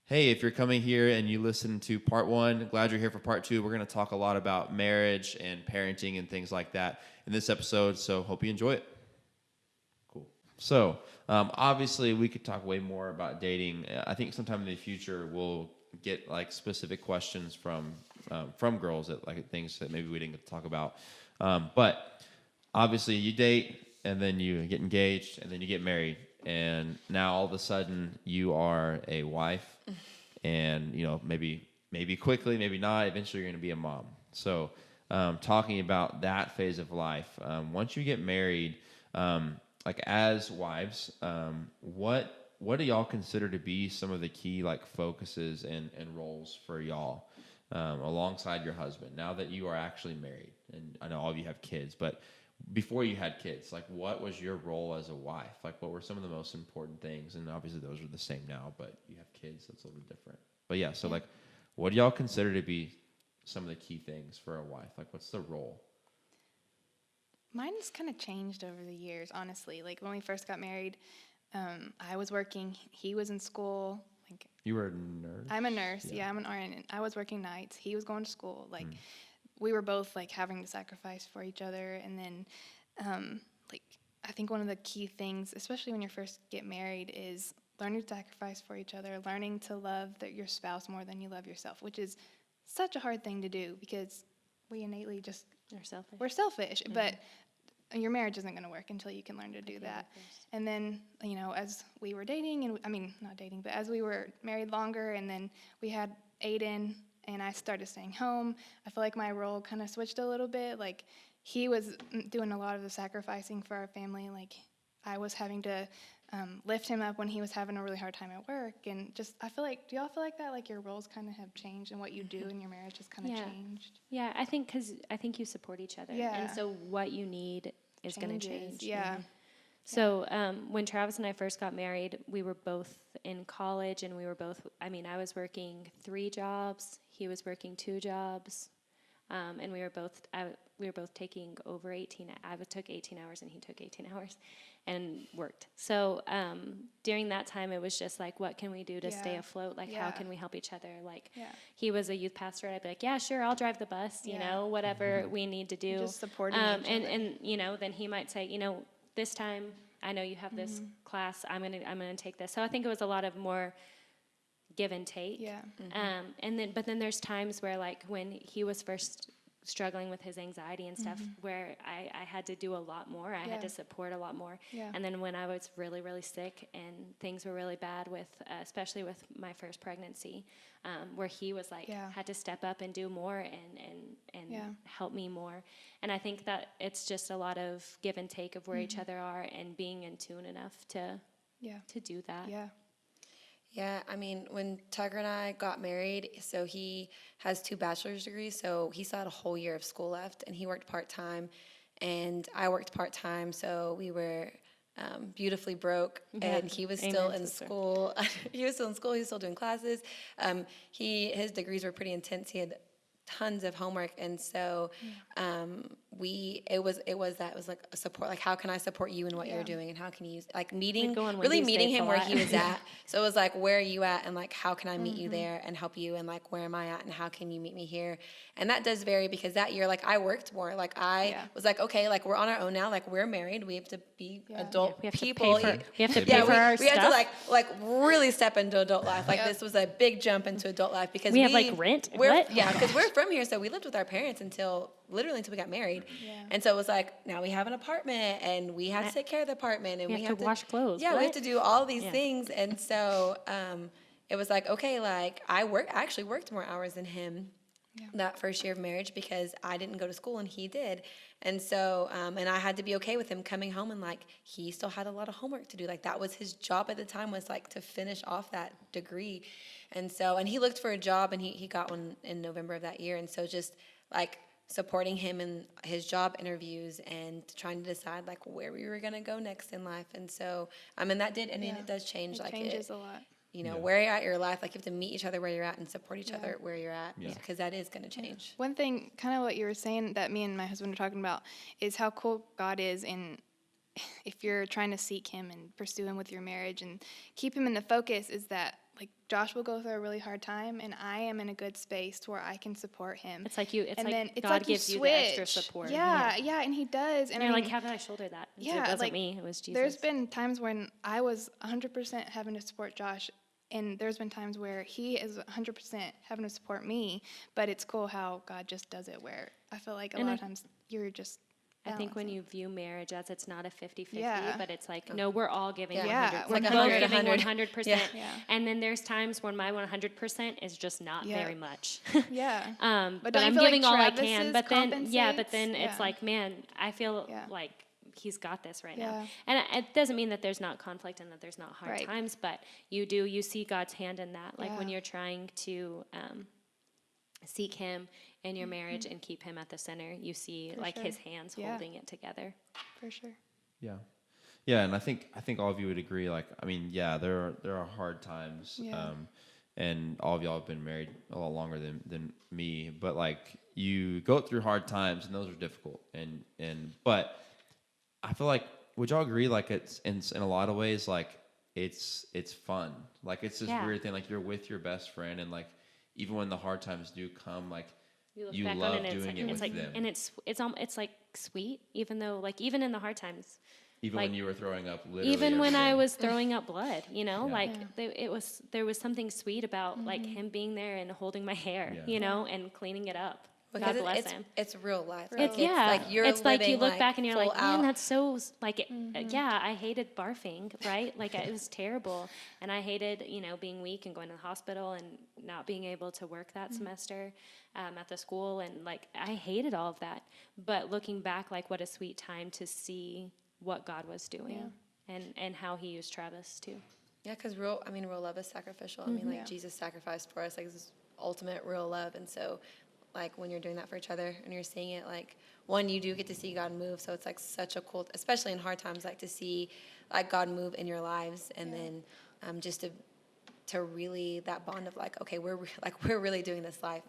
Hey, if you're coming here and you listen to part one, glad you're here for part two. We're going to talk a lot about marriage and parenting and things like that in this episode, so hope you enjoy it. Cool. So, obviously, we could talk way more about dating. I think sometime in the future we'll get like specific questions from girls that like things that maybe we didn't get to talk about. But obviously, you date and then you get engaged and then you get married, and now all of a sudden you are a wife, and maybe quickly, maybe not. Eventually, you're going to be a mom. So, talking about that phase of life, once you get married. Like as wives, what do y'all consider to be some of the key like focuses and roles for y'all alongside your husband now that you are actually married? And I know all of you have kids, but before you had kids, like what was your role as a wife? Like what were some of the most important things? And obviously those are the same now, but you have kids, that's a little different. But yeah, so like what do y'all consider to be some of the key things for a wife? Like what's the role? Mine's kind of changed over the years, honestly. Like when we first got married, I was working. He was in school. Like You were a nurse? I'm a nurse. Yeah, I'm an RN. And I was working nights. He was going to school. Like we were both like having to sacrifice for each other. And then, like I think one of the key things, especially when you first get married, is learning to sacrifice for each other, learning to love your spouse more than you love yourself, which is such a hard thing to do because we innately just we're selfish, but your marriage isn't going to work until you can learn to do that. And then, as we were dating, and not dating, but as we were married longer, and then we had Aiden, and I started staying home, I feel like my role kind of switched a little bit. Like, he was doing a lot of the sacrificing for our family. Like, I was having to lift him up when he was having a really hard time at work. And just, I feel like, do y'all feel like that? Like your roles kind of have changed and what you do in your marriage has kind of changed? Yeah, I think because you support each other. Yeah. And so what you need is going to change. Yeah. So when Travis and I first got married, we were both in college, and we were both, I was working 3 jobs. He was working 2 jobs. And we were both taking over 18. I took 18 hours and he took 18 hours and worked. So during that time, it was just like, what can we do to stay afloat? Like, how can we help each other? Like, he was a youth pastor. I'd be like, yeah, sure, I'll drive the bus, whatever we need to do. Just supporting each other. And then he might say, this time, I know you have this class. I'm gonna take this. So I think it was a lot of more give and take. Yeah. But then there's times where, like, when he was first struggling with his anxiety and stuff, where I had to do a lot more. I had to support a lot more. Yeah. And then when I was really, really sick and things were really bad with, especially with my first pregnancy, where he was like, had to step up and do more and help me more. And I think that it's just a lot of give and take of where each other are and being in tune enough to do that. Yeah. Yeah, when Tucker and I got married, so he has 2 bachelor's degrees, so he still had a whole year of school left, and he worked part-time, and I worked part-time, so we were beautifully broke, and he was still in school. He was still in school, he was still doing classes. His degrees were pretty intense. He had tons of homework, and so it was like a support, like how can I support you in what you're doing, and how can you like meeting him where he was at. So it was like, where are you at, and like how can I meet you there and help you, and like where am I at and how can you meet me here. And that does vary because that year, like, I worked more. Like, I was like, okay, like, we're on our own now, like, we're married, we have to be adult people. We have to pay for our we stuff. had to like really step into adult life. Like, this was a big jump into adult life because we have like rent. Because we're from here, so we lived with our parents until we got married. Yeah. And so it was like, now we have an apartment, and we have to take care of the apartment, and we have to wash clothes. Yeah, we have to do all these things. And so it was like, okay, like, I actually worked more hours than him that first year of marriage because I didn't go to school and he did. And so, and I had to be okay with him coming home, and like, he still had a lot of homework to do. Like, that was his job at the time, was like to finish off that degree. And so, and he looked for a job, and he got one in November of that year. And so just like supporting him in his job interviews and trying to decide like where we were going to go next in life. And so, that did, and it does change. It changes a lot. Where you're at in your life, like, you have to meet each other where you're at and support each other where you're at, because that is going to change. One thing, kind of what you were saying that me and my husband were talking about, is how cool God is in, if you're trying to seek him and pursue him with your marriage and keep him in the focus, is that like Josh will go through a really hard time, and I am in a good space to where I can support him. It's like you. It's and like then it's God like gives you switch. the extra support. Yeah, and He does. And you're I mean, like, how did I shoulder that? yeah, It wasn't like, me. It was Jesus. there's been times when I was 100% having to support Josh, and there's been times where he is 100% having to support me. But it's cool how God just does it, where I feel like a lot of times you're just I think when balancing. you view marriage as it's not a 50-50, Yeah. but it's like, no, we're all giving Yeah. 100. It's We're like both 100, giving 100. 100%. Yeah. And then there's times when my 100% is just not Yeah. very much. Yeah. But don't you I'm feel like giving all I can. Travis's But then it's compensates? like, man, I feel Yeah. like he's got this right Yeah. now. And it doesn't mean that there's not conflict and that there's not hard Right. times, but you see God's hand in that. Like when Yeah. you're trying to seek him in your marriage and keep him at the center, you see For like sure. his hands Yeah. holding it together. For sure. Yeah, and I think all of you would agree. Like, I mean, yeah, there are hard times, Yeah. and all of y'all have been married a lot longer than me. But like, you go through hard times, and those are difficult. But I feel like, would y'all agree? Like, it's in a lot of ways, like it's fun. Like, it's this Yeah. weird thing. Like, you're with your best friend, and like, even when the hard times do come, like, Look you back on love it, and doing it it's with like, them. and it's like sweet, even though like even in the hard times, Even like, when you were throwing up, literally. even when every I day. was throwing up blood, Yeah. like Yeah. there was something sweet about like him being there and holding my hair, Yeah. and cleaning it up. Because God bless him. it's real life. Real It's life. yeah, like you're it's like you living, look back and you're like, full man, out. that's so like, yeah, I hated barfing, right? Like it was terrible, and I hated being weak and going to the hospital and not being able to work that semester at the school, and like I hated all of that. But looking back, like what a sweet time to see what God was doing, and how He used Travis too. Yeah, because real love is sacrificial. I mean, like Jesus sacrificed for us, like this is ultimate real love. And so, like when you're doing that for each other and you're seeing it, like one, you do get to see God move. So it's like such a cool, especially in hard times, like to see like God move in your lives, and then just to really that bond of like, okay, we're really doing this life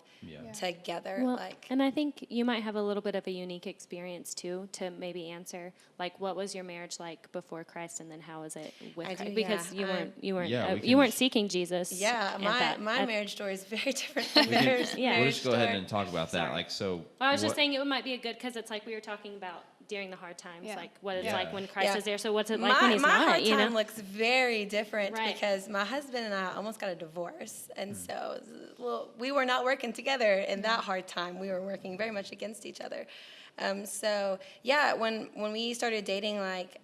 together. Well, like, and I think you might have a little bit of a unique experience too to maybe answer like what was your marriage like before Christ, and then how is it with I Christ? do, Because yeah. you weren't Yeah, we you can weren't just- seeking Jesus. yeah, at my that- marriage story is very different from We can- theirs. Yeah. We'll marriage just go ahead story. and talk about that. Sorry. Like, so. Well, I was just what- saying it might be a good because it's like we were talking about during the hard times, Yeah. like what it's Yeah. like when Christ Yeah. is there. So what's it like when He's my not? hard You time know. looks very different Right. because my husband and I almost got a divorce, and so we were not working together in that hard time. We were working very much against each other. So yeah, when we started dating, like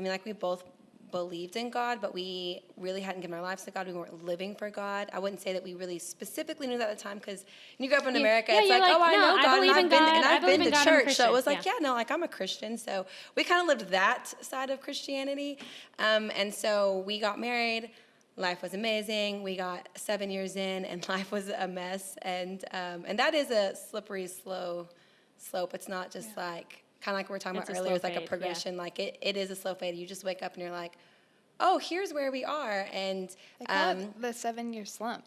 like we both believed in God, but we really hadn't given our lives to God. We weren't living for God. I wouldn't say that we really specifically knew that at the time, because when you grow up in America, it's you're like, oh, I no, know I God, believe in and God. I I've believe been in to God, I'm a church. So it was like, Christian. yeah, no, like I'm a Christian. So we kind of lived that side of Christianity. And so we got married. Life was amazing. We got 7 years in, and life was a mess. And that is a slippery, slow slope. It's not just like, kind of like we were talking It's about a earlier, slow it's like a fade, progression. Like it is a slow fade. You just wake up and you're like, oh, here's where we are. And They call it the 7-year slump.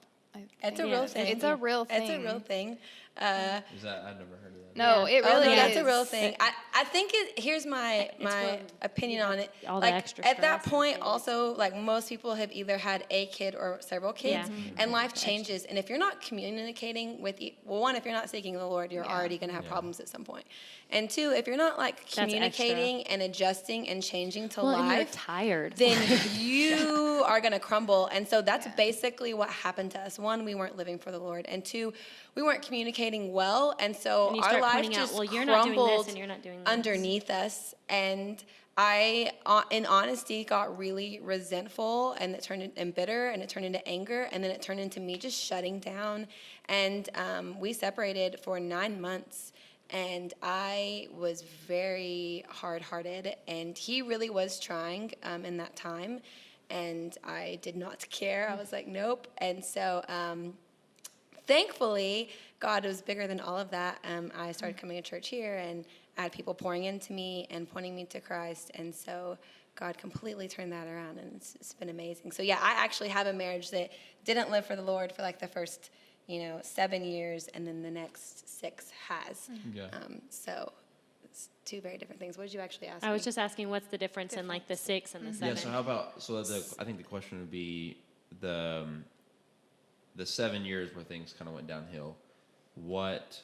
it's a real thing. It's a real thing. It's a real thing. Is that, I've never heard of that. No, it really Oh, no, is. that's a real thing. I think here's my what opinion on it. all the Like extra at that stress. point, also like most people have either had a kid or several kids, Yeah. and life changes. And if you're not communicating with, one, if you're not seeking the Lord, you're already going to have problems at some point. And two, if you're not like extra. communicating and adjusting and changing to Well, and you're life, tired. then you are going to crumble. And so that's basically what happened to us. One, we weren't living for the Lord. And two, we weren't communicating well. And so And you our start life pointing out, just well, you're not doing this crumbled and you're not doing this. underneath us. And I, in honesty, got really resentful, and it turned and bitter, and it turned into anger, and then it turned into me just shutting down. And we separated for 9 months. And I was very hard-hearted, and he really was trying in that time, and I did not care. I was like, nope. And so thankfully, God was bigger than all of that. I started coming to church here, and I had people pouring into me and pointing me to Christ, and so God completely turned that around, and it's been amazing. So yeah, I actually have a marriage that didn't live for the Lord for like the first 7 years, and then the next 6 has. Yeah. So it's two very different things. What did you actually ask I me? was just asking what's the difference in like the 6 and the 7. Yeah. So how about, I think the question would be the 7 years where things kind of went downhill, what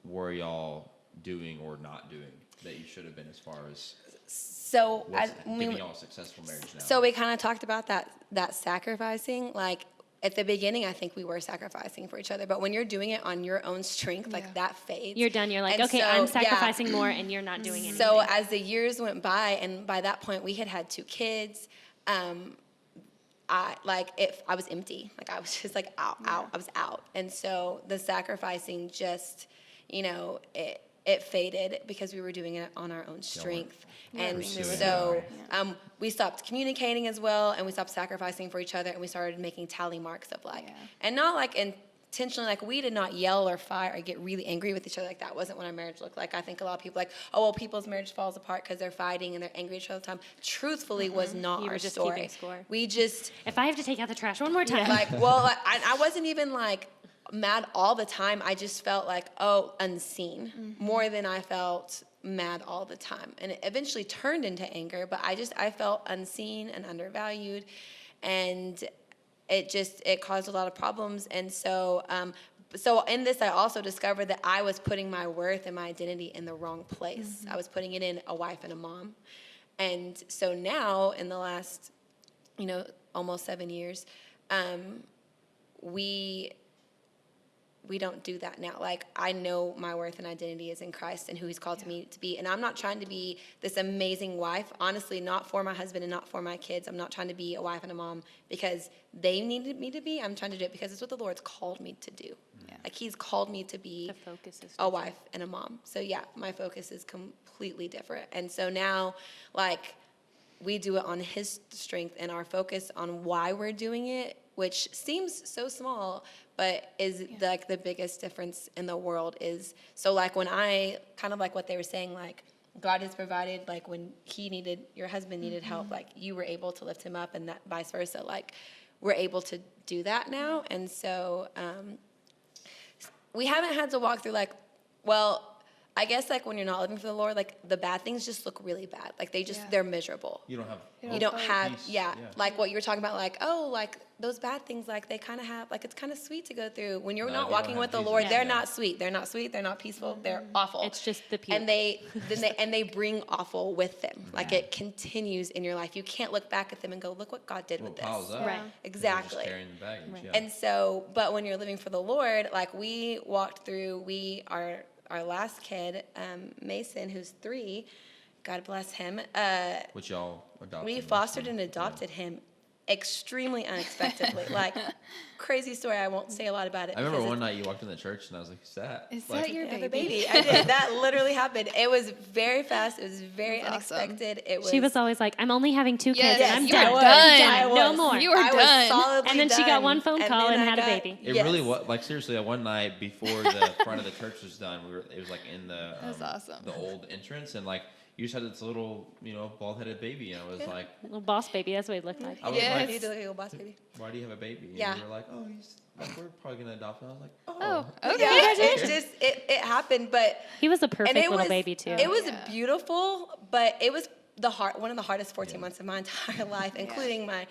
were y'all doing or not doing that you should have been as far as So what's giving y'all a successful marriage now? So we kind of talked about that sacrificing. Like at the beginning, I think we were sacrificing for each other, but when you're doing it on your own strength, like that fades. You're done. You're like, And okay, so, I'm yeah. sacrificing more, and you're not doing anything. So as the years went by, and by that point we had 2 kids, I was empty. Like I was just like out. I was out. And so the sacrificing just, it faded because we were doing it on our own strength. And so we stopped communicating as well, and we stopped sacrificing for each other, and we started making tally marks of and not like intentionally, like we did not yell or fight or get really angry with each other. Like that wasn't what our marriage looked like. I think a lot of people like, oh, well, people's marriage falls apart because they're fighting and they're angry at each other all the time. Truthfully, was not our just story. keeping score. We just If I have to take out the trash one more time. I wasn't even like mad all the time. I just felt like, unseen more than I felt mad all the time. And it eventually turned into anger, but I felt unseen and undervalued, and it caused a lot of problems. And so in this, I also discovered that I was putting my worth and my identity in the wrong place. I was putting it in a wife and a mom. And so now in the last, almost 7 years, we don't do that now. Like, I know my worth and identity is in Christ and who he's called me to be. And I'm not trying to be this amazing wife, honestly, not for my husband and not for my kids. I'm not trying to be a wife and a mom because they needed me to be. I'm trying to do it because it's what the Lord's called me to do. Yeah. Like, he's called me to be The focus is a wife and a mom. So, yeah, my focus is completely different. And so now, like, we do it on his strength, and our focus on why we're doing it, which seems so small, but is like the biggest difference in the world is, so like when I, kind of like what they were saying, like God has provided, like when your husband needed help, like you were able to lift him up, and that vice versa, like we're able to do that now. And so we haven't had to walk through like, well, I guess like when you're not living for the Lord, like the bad things just look really bad. Like they're miserable. You don't have peace. Like what you were talking about, like, oh, like those bad things, like they kind of have, like it's kind of sweet to go through. When you're not walking with the Lord, they're not sweet. They're not sweet. They're not peaceful. They're awful. It's just the puke. And they bring awful with them. Like it continues in your life. You can't look back at them and go, look what God did with this. Piles up. Right. Exactly. Just carrying the baggage. Right. Yeah. And so, but when you're living for the Lord, like we walked through, our last kid, Mason, who's 3, God bless him. Which y'all adopted. We fostered and adopted him extremely unexpectedly. Like, crazy story. I won't say a lot about it. I remember one night you walked in the church and I was like, "Is that? Is that your baby?" baby? I did. That literally happened. It was very fast. It was very That's unexpected. It was. She was always like, I'm only having 2 kids, Yes, and I'm you done. were done. I'm done. No more. You were I was done. solidly And then she got done. one phone call then and I had a got- baby. It really was, like, seriously, that one night before the front of the church was done, it was like in the That's awesome. the old entrance, and like you just had this little, bald-headed baby, and I was like, Little boss baby, that's what he looked like. I was Yes. You did like a little boss baby. why do you have a baby? And Yeah. you were like, oh, we're probably gonna adopt him. I was like, Oh, okay. Yeah, it just it happened, but He was a and perfect it little was baby, too. It was Yeah. beautiful, but it was one of the hardest 14 months of my entire life, including my,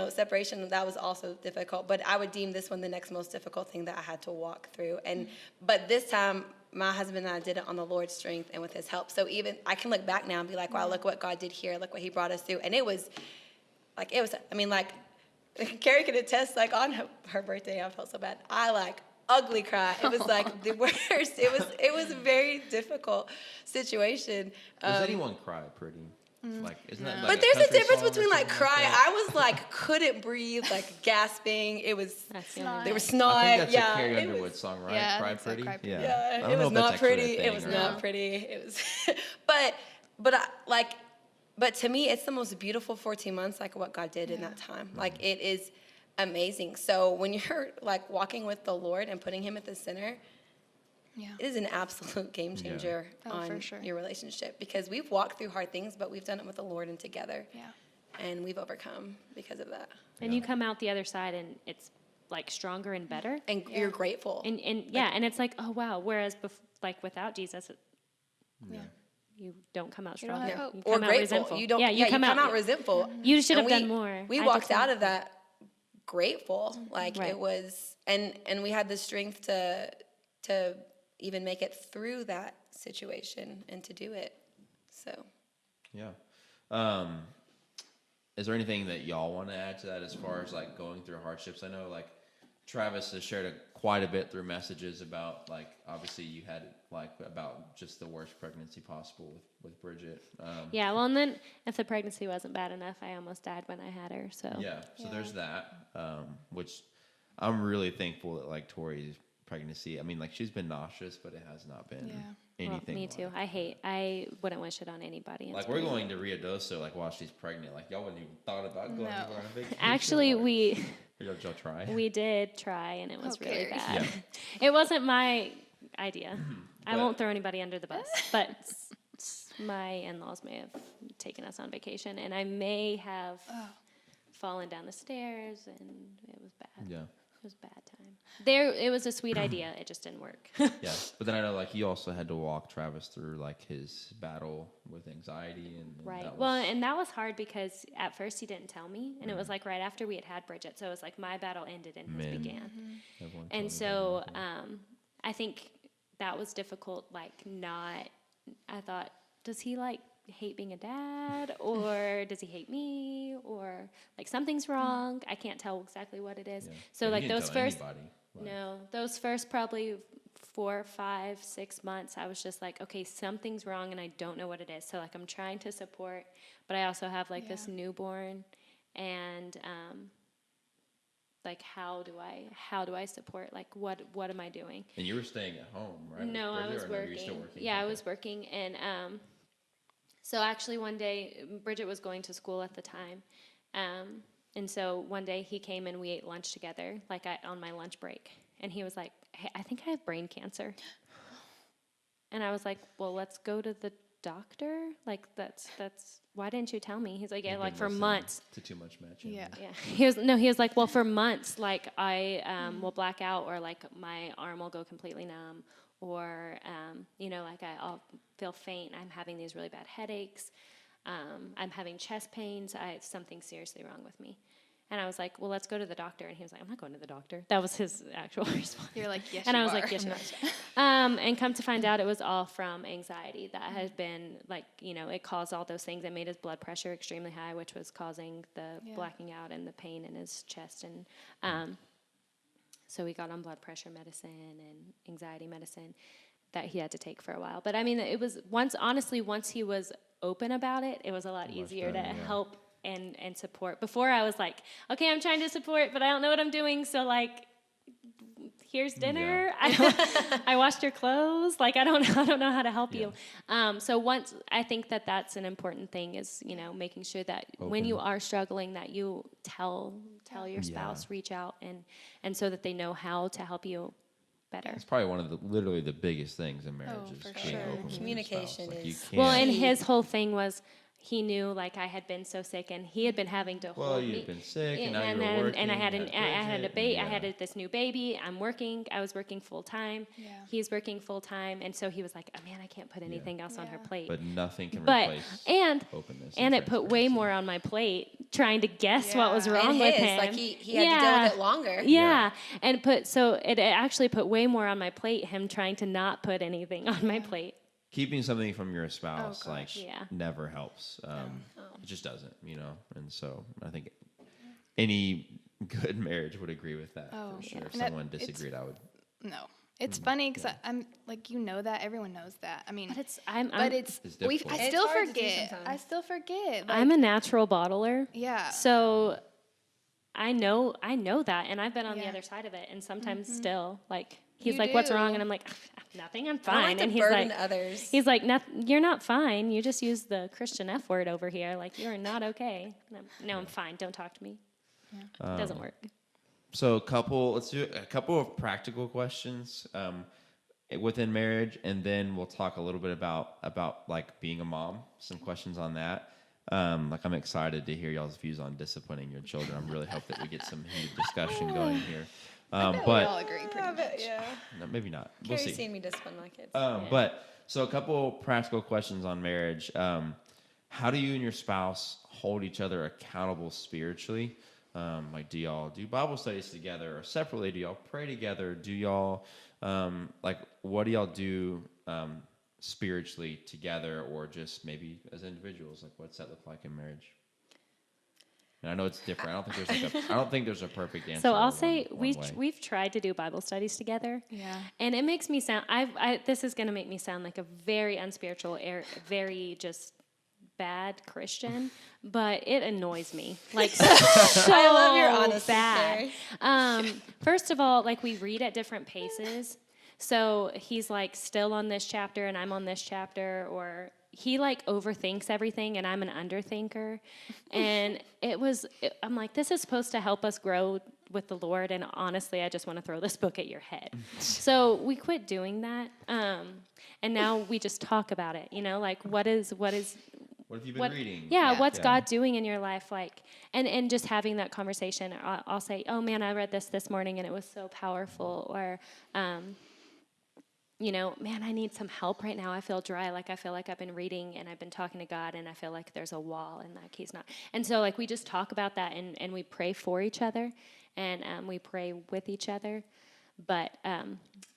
separation. That was also difficult. But I would deem this one the next most difficult thing that I had to walk through. But this time, my husband and I did it on the Lord's strength and with his help. So even I can look back now and be like, wow, look what God did here. Look what he brought us through. And it was, Carrie could attest, like on her birthday, I felt so bad. I ugly cry. It was like the worst. It was a very difficult situation. does anyone cry pretty? Like, isn't that? Like But there's a country difference song or between something cry. that? I was couldn't breathe, gasping. It was That's the only there was thing. snot. I think that's yeah, a Carrie it Underwood was, song, right? Yeah, Cry that's a Pretty. Cry Pretty. Yeah. I yeah, don't it know was if that's not actually a pretty. It thing was or not pretty. It was, but to me, it's the most beautiful 14 months, like what God did in that time. Like it is amazing. So when you're like walking with the Lord and putting Him at the center, Yeah. it is an absolute game changer Oh, for on sure. your relationship, because we've walked through hard things, but we've done it with the Lord and together. Yeah. And we've overcome because of that. And you come out the other side, and it's like stronger and better. And you're grateful. And and it's like, oh, wow. Whereas, without Jesus, Yeah. you don't come out You don't stronger. have hope. You Or come out grateful. resentful. You don't. You come out resentful. You should have And done more. We I walked did out too. of that grateful. Like Right. it was, and we had the strength to even make it through that situation and to do it. So Yeah. Is there anything that y'all want to add to that as far as like going through hardships? I know like Travis has shared quite a bit through messages about like obviously you had like about just the worst pregnancy possible with Bridget. Yeah, well, and then if the pregnancy wasn't bad enough, I almost died when I had her. So Yeah, so there's that, which I'm really thankful that like Tori's pregnancy. I mean, like she's been nauseous, but it has not been anything. me too. like- I wouldn't wish it on anybody. Like we're going to Rio Doso like while she's pregnant. Like y'all wouldn't even thought about going anywhere on a vacation. Actually, we Y'all try. we did try, and it was really Okay. bad. Yeah. It wasn't my idea. I But- won't throw anybody under the bus, but my in-laws may have taken us on vacation, and I may have fallen down the stairs, and it was bad. Yeah. It was a bad time. It was a sweet idea. It just didn't work. Yeah, but then I know like he also had to walk Travis through like his battle with anxiety and Right. that Well, was- and that was hard because at first he didn't tell me, and it was like right after we had Bridget, so it was like my battle ended and his Man. began. everyone told And me so that. I think that was difficult. Like, I thought, does he like hate being a dad, or does he hate me, or like something's wrong? I can't tell exactly what it is. Yeah. So And like he didn't those tell first, anybody, like- no, those first probably 4, 5, 6 months, I was just like, okay, something's wrong, and I don't know what it is. So like I'm trying to support, but I also have like this newborn, and like how do I support? Like what am I doing? And you were staying at home, right? with No, I Bridget, was or no, working. you were still working? Yeah, I Okay. was working, and so actually one day Bridget was going to school at the time, and so one day he came and we ate lunch together, like on my lunch break, and he was like, "Hey, I think I have brain cancer," and I was like, "Well, let's go to the doctor. Like that's why didn't you tell me?" He's like, "Yeah, You've like been for listening months." to too much match. Yeah. Yeah, he was like, well, for months, like I will black out, or like my arm will go completely numb, or like I'll feel faint. I'm having these really bad headaches. I'm having chest pains. Something's seriously wrong with me. And I was like, well, let's go to the doctor. And he was like, I'm not going to the doctor. That was his actual response. You're like, yes, And you I was are. like, yes, you are. And come to find out, it was all from anxiety that had been like, it caused all those things. It made his blood pressure extremely high, which was causing the blacking out and the pain in his chest. And so he got on blood pressure medicine and anxiety medicine that he had to take for a while. But I mean, it was once he was open about it, it was a lot easier better, to yeah. help and support. Before I was like, okay, I'm trying to support, but I don't know what I'm doing. So like, here's dinner. I washed your clothes. Like I don't know how to help you. So once I think that's an important thing is making sure that when you are struggling that you tell your spouse, reach out and so that they know how to help you better. It's probably one of literally the biggest things in marriage is for being sure. open with your Communication spouse. Like, you is- can't. Well, and his whole thing was he knew like I had been so sick and he had been having to hold me. You'd been sick and now and you were working. and I had you I had a Bridget, I and had this new baby. I was working full time. Yeah. He's working full time, and so he was like, oh, "Man, I can't put anything else on her plate." But nothing can But replace and openness. and it put way transparency. more on my plate trying to guess what was Yeah. wrong And with his, him. like he had to deal with it longer. Yeah, and it actually put way more on my plate. Him trying to not put anything on my plate. Keeping something from your spouse Oh, like gosh. Yeah. never helps. It just doesn't, And so I think any good marriage would agree with that Oh, for sure. yeah. If And that- someone it's- disagreed, I would. No, it's funny because I'm like that everyone knows that. I mean, But it's It's difficult. I It's still hard to do forget. sometimes. I still forget. I'm a natural bottler. Yeah. So I know that, and I've been on the Yeah. other side of it, and sometimes still, like he's You like, "What's wrong?" do. And I'm like, "Nothing. I'm I don't fine." like to And he's burden like, others. "He's like, you're not fine. You just use the Christian F word over here. Like you're not okay." And no, I'm fine. Don't talk to me. It doesn't work. So let's do a couple of practical questions within marriage, and then we'll talk a little bit about like being a mom. Some questions on that. Like I'm excited to hear y'all's views on disciplining your children. I really hope that we get some heated discussion going here. we all But agree pretty much. no, maybe not. We'll Carrie's see. seen me discipline my kids. But so a couple practical questions on marriage. How do you and your spouse hold each other accountable spiritually? Like, do y'all do Bible studies together or separately? Do y'all pray together? Do y'all, like, what do y'all do spiritually together or just maybe as individuals? Like, what's that look like in marriage? And I know it's different. I don't think there's a perfect answer. So I'll say one way. we've tried to do Bible studies together. Yeah. And it makes me sound, this is going to make me sound like a very unspiritual, very just bad Christian, but it annoys me. Like, so I love your honesty, bad. Carrie. First of all, like, we read at different paces. So he's like still on this chapter and I'm on this chapter, or he like overthinks everything and I'm an underthinker. And I'm like, this is supposed to help us grow with the Lord. And honestly, I just want to throw this book at your head. So we quit doing that. And now we just talk about it, like what have you been reading? Yeah, what's God doing in your life? Like, and just having that conversation. I'll say, oh man, I read this morning and it was so powerful. Or, man, I need some help right now. I feel dry. Like, I feel like I've been reading and I've been talking to God and I feel like there's a wall and like he's not. And so like we just talk about that and we pray for each other and we pray with each other. But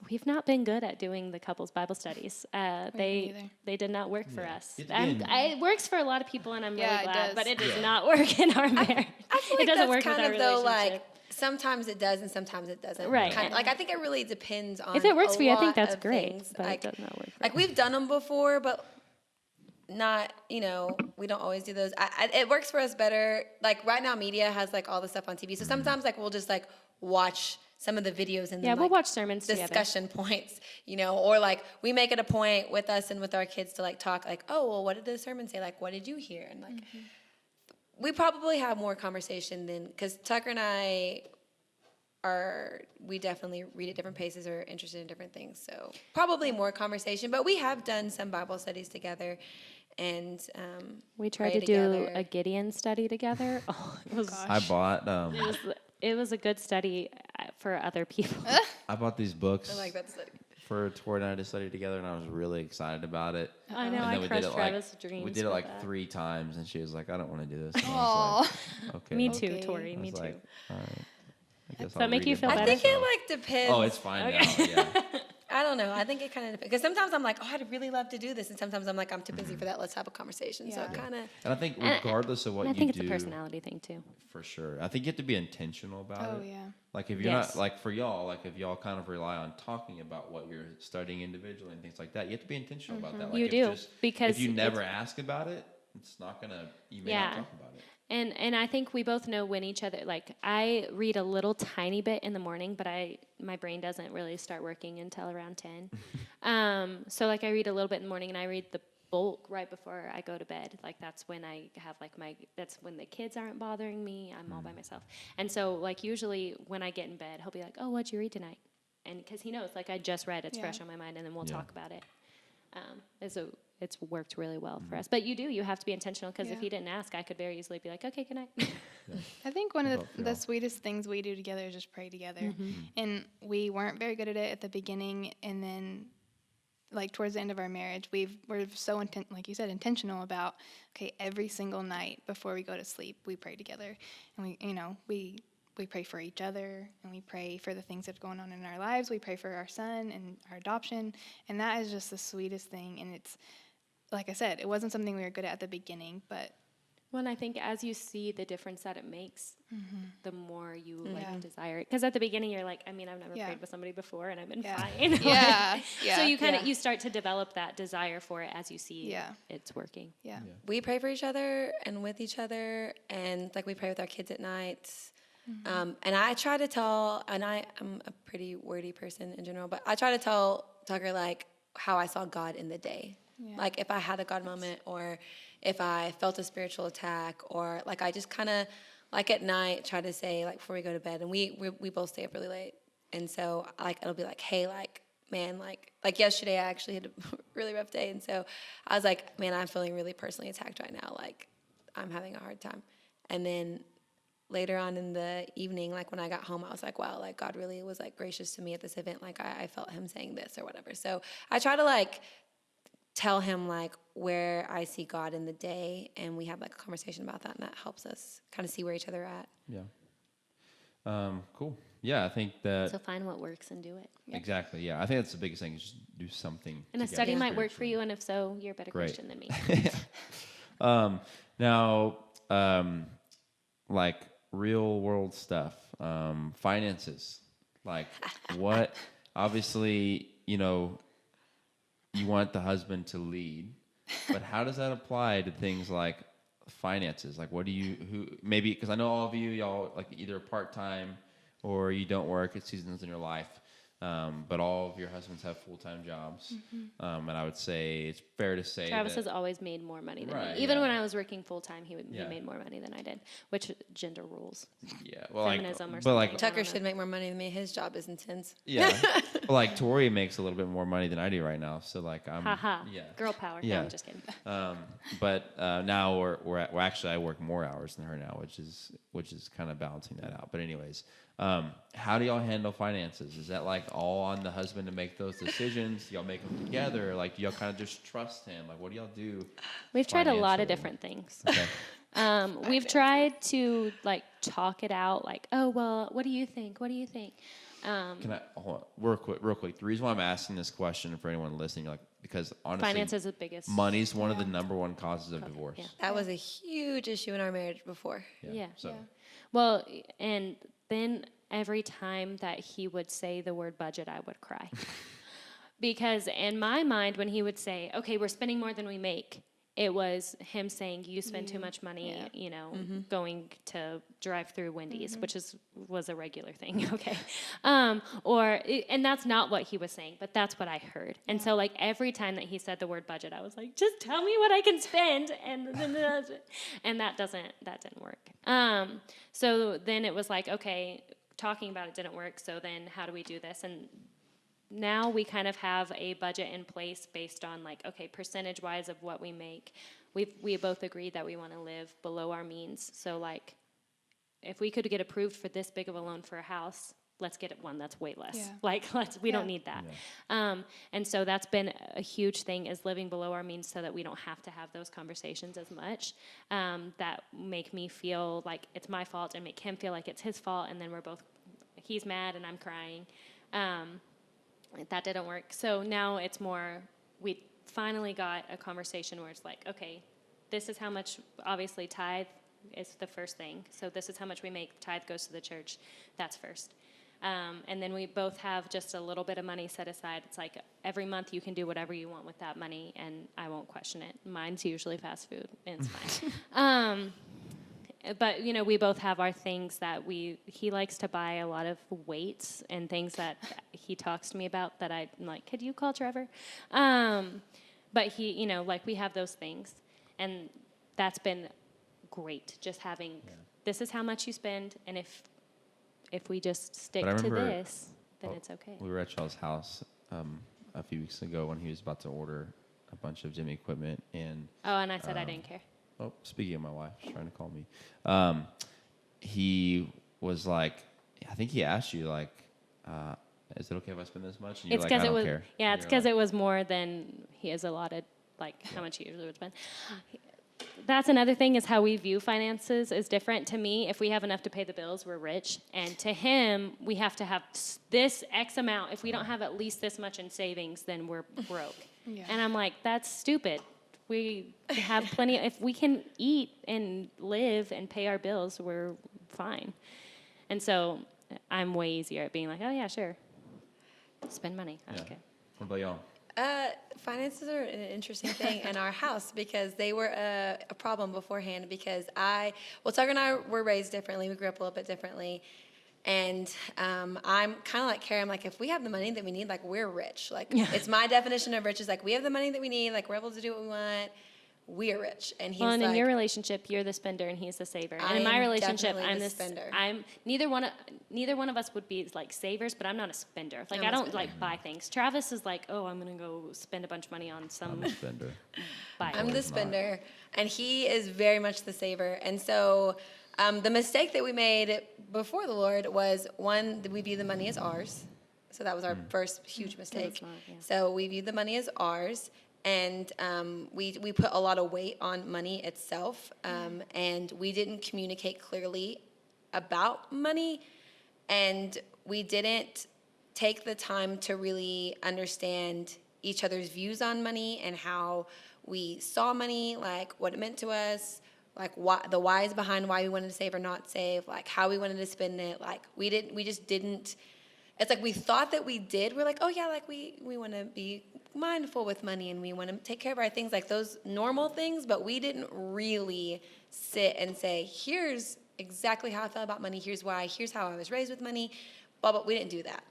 we've not been good at doing the couples Bible studies. They did not work for us. It works for a lot of people, and I'm really glad. But it does not work in our marriage. I feel like it doesn't work kind with our of though, relationship. like sometimes it does and sometimes it doesn't. Right. Like I think it really depends on. If it works for you, I think lot that's of great. things. But like, it does not work. For like we've done them before, but not. We don't always do those. It works for us better. Like right now, media has like all the stuff on TV. So sometimes like we'll just like watch some of the videos and then we'll like, watch sermons discussion together. points, or like we make it a point with us and with our kids to like talk like, oh, well, what did the sermon say? Like, what did you hear? And like, we probably have more conversation than, because Tucker and I we definitely read at different paces or interested in different things. So probably more conversation, but we have done some Bible studies together. And we tried to do a Gideon study together. Oh, it was. I bought. It was a good study for other people. I bought these books. I like that study. For Tori and I to study together, and I was really excited about it. I know, I crushed Travis' dreams. We did it like that. 3 times, and she was like, "I don't want to do this." And I was like, okay. Me too, Tori. Me too. Like, all right. Does that make you feel better? I think it like depends. Oh, it's fine now. Yeah. I don't know. I think it kind of depends. Because sometimes I'm like, oh, I'd really love to do this. And sometimes I'm like, I'm too busy for that. Let's have a conversation. Yeah. So it kind of. And I think regardless of what you do. I think it's a personality thing too. For sure. I think you have to be intentional about it. Oh, yeah. Like if you're not, like for y'all, like if y'all kind of rely on talking about what you're studying individually and things like that, you have to be intentional about that. Like You do. Because if you never ask about it, it's not going to, you may not talk about it. And I think we both know when each other, like I read a little tiny bit in the morning, but my brain doesn't really start working until around 10. So like I read a little bit in the morning and I read the bulk right before I go to bed. Like that's when I have like that's when the kids aren't bothering me. I'm all by myself. And so like usually when I get in bed, he'll be like, oh, what'd you read tonight? And because he knows like I just read, it's fresh on my mind and then we'll talk about it. It's worked really well for us. But you have to be intentional because if you didn't ask, I could very easily be like, okay, good night. I think one of the sweetest things we do together is just pray together. And we weren't very good at it at the beginning. And then, like, towards the end of our marriage, we're so, like you said, intentional about, okay, every single night before we go to sleep, we pray together. And we pray for each other, and we pray for the things that are going on in our lives. We pray for our son and our adoption. And that is just the sweetest thing. And it's, like I said, it wasn't something we were good at the beginning, but. Well, and I think as you see the difference that it makes, the more you desire it. Because at the beginning, you're like, I mean, I've never prayed with somebody before, and I've been fine. So you you start to develop that desire for it as you see it's working. Yeah. We pray for each other and with each other, and like we pray with our kids at night. And I try to tell, and I'm a pretty wordy person in general, but I try to tell Tucker like how I saw God in the day. Yeah. Like if I had a God moment or if I felt a spiritual attack or like I just kind of like at night try to say like before we go to bed, and we both stay up really late. And so like it'll be like, hey, like, man, like yesterday I actually had a really rough day. And so I was like, man, I'm feeling really personally attacked right now. Like I'm having a hard time. And then later on in the evening, like when I got home, I was like, wow, like God really was like gracious to me at this event. Like I felt him saying this or whatever. So I try to like tell him like where I see God in the day, and we have like a conversation about that, and that helps us kind of see where each other are at. Yeah. Cool. Yeah, I think that So find what works and do it. exactly. Yeah, I think that's the biggest thing. Is just do something. And a together study might work for spiritually. you, and if so, you're a better Great. Christian than me. Now, like real world stuff, finances. Like what? Obviously, you want the husband to lead, but how does that apply to things like finances? Like, maybe, because I know all of y'all like either part-time or you don't work at seasons in your life. But all of your husbands have full-time jobs. And I would say it's fair to say Travis that, has always made more money than Right, me. Even yeah. when I was working full-time, he Yeah. made more money than I did, which gender rules. yeah, well, Feminism or but like, something. Tucker should make more money than me. His job is intense. yeah, but like Tori makes a little bit more money than I do right now. So like Haha. yeah. Girl power. Yeah. No, I'm just kidding. But now well, actually I work more hours than her now, which is kind of balancing that out. But anyways, how do y'all handle finances? Is that like all on the husband to make those decisions? Do y'all make them together? Like, do y'all kind of just trust him? Like, what do y'all do? We've tried a lot of financially? different things. Okay. We've tried to like talk it out, like, oh well, what do you think? What do you think? Can I hold on, real quick? The reason why I'm asking this question for anyone listening, like, because honestly, Finance is the biggest. money's one of the number one causes of divorce. Yeah. That was a huge issue in our marriage before. Yeah. So Well, and then every time that he would say the word budget, I would cry. Because in my mind, when he would say, okay, we're spending more than we make, it was him saying, you spend too much money, going to drive through Wendy's, which was a regular thing, okay? And that's not what he was saying, but that's what I heard. And so, like, every time that he said the word budget, I was like, just tell me what I can spend, and that didn't work. So then it was like, okay, talking about it didn't work, so then how do we do this? And now we kind of have a budget in place based on like, okay, percentage wise of what we make. We both agreed that we want to live below our means. So like, if we could get approved for this big of a loan for a house, let's get one that's way less. Yeah. Like, we don't need that. And so that's been a huge thing, is living below our means so that we don't have to have those conversations as much, that make me feel like it's my fault and make him feel like it's his fault. And then he's mad and I'm crying. That didn't work. So now it's more, we finally got a conversation where it's like, okay, this is how much, obviously tithe is the first thing. So this is how much we make. Tithe goes to the church. That's first. And then we both have just a little bit of money set aside. It's like every month you can do whatever you want with that money, and I won't question it. Mine's usually fast food, and it's fine. But, we both have our things that he likes to buy a lot of weights and things that he talks to me about that I'm like, could you call Trevor? But he, like we have those things. And that's been great, just having, this is how much you spend, and if we just stick to this, then it's okay. We were at y'all's house a few weeks ago when he was about to order a bunch of gym equipment, and I said I didn't care. oh, speaking of my wife, she's trying to call me. He was like, I think he asked you like, is it okay if I spend this much? And you're like, I don't care. Yeah, it's because it was more than he has allotted, like how much he usually would spend. That's another thing, is how we view finances is different. To me, if we have enough to pay the bills, we're rich. And to him, we have to have this X amount. If we don't have at least this much in savings, then we're broke. Yeah. And I'm like, that's stupid. We have plenty. If we can eat and live and pay our bills, we're fine. And so I'm way easier at being like, oh yeah, sure, spend money. Okay. What about y'all? Finances are an interesting thing in our house because they were a problem beforehand because Tucker and I were raised differently. We grew up a little bit differently. And I'm kind of like Carrie. I'm like, if we have the money that we need, like, we're rich. Like, it's my definition of rich is like, we have the money that we need. Like, we're able to do what we want. We are rich. And he's and in your relationship, you're the spender and he's the saver. And in my relationship, I'm the spender. Neither one of us would be like savers, but I'm not a spender. Like, I don't like buy things. Travis is like, oh, I'm gonna go spend a bunch of money on some. I'm a spender. I'm the spender, and he is very much the saver. And so. The mistake that we made before the Lord was, one, that we view the money as ours. So that was our first huge mistake. So we viewed the money as ours, and we put a lot of weight on money itself, and we didn't communicate clearly about money. and we didn't take the time to really understand each other's views on money and how we saw money, like what it meant to us, like the whys behind why we wanted to save or not save, like how we wanted to spend it. Like we just didn't. It's like we thought that we did. We're like, oh yeah, like we want to be mindful with money and we want to take care of our things, like those normal things, but we didn't really sit and say, here's exactly how I felt about money, here's why, here's how I was raised with money, but we didn't do that.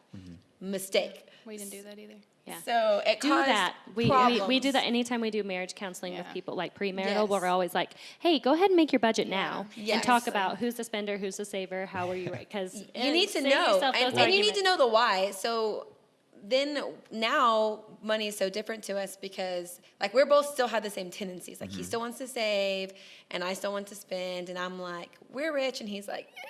Mistake. We didn't do that either. Yeah. So it Do caused that. We do that anytime we do marriage counseling with Yeah. people, like premarital. Yes. We're always like, hey, go ahead and make your budget now Yes. and talk about who's the spender, who's the saver, how are you, because you need to know, and you need to know the why. So then now money is so different to us because like we're both still have the same tendencies. Like he still wants to save and I still want to spend, and I'm like, we're rich, and he's like, eh.